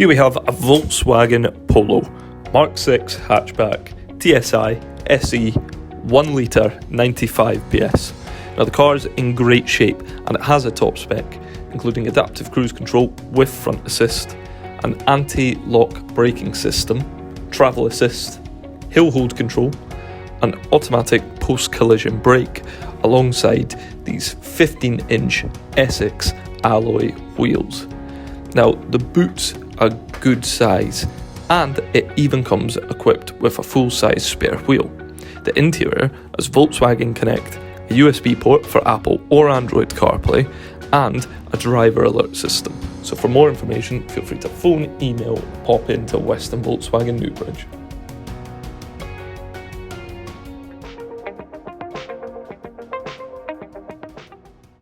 Here we have a Volkswagen Polo, Mark 6 hatchback, TSI, SE, 1 litre, 95 PS. Now the car is in great shape and it has a top spec, including adaptive cruise control with front assist, an anti-lock braking system, travel assist, hill hold control, an automatic post-collision brake, alongside these 15-inch Essex alloy wheels. Now the boot's a good size, and it even comes equipped with a full-size spare wheel. The interior has Volkswagen Connect, a USB port for Apple or Android CarPlay, and a driver alert system. So for more information, feel free to phone, email, pop into Western Volkswagen Newbridge.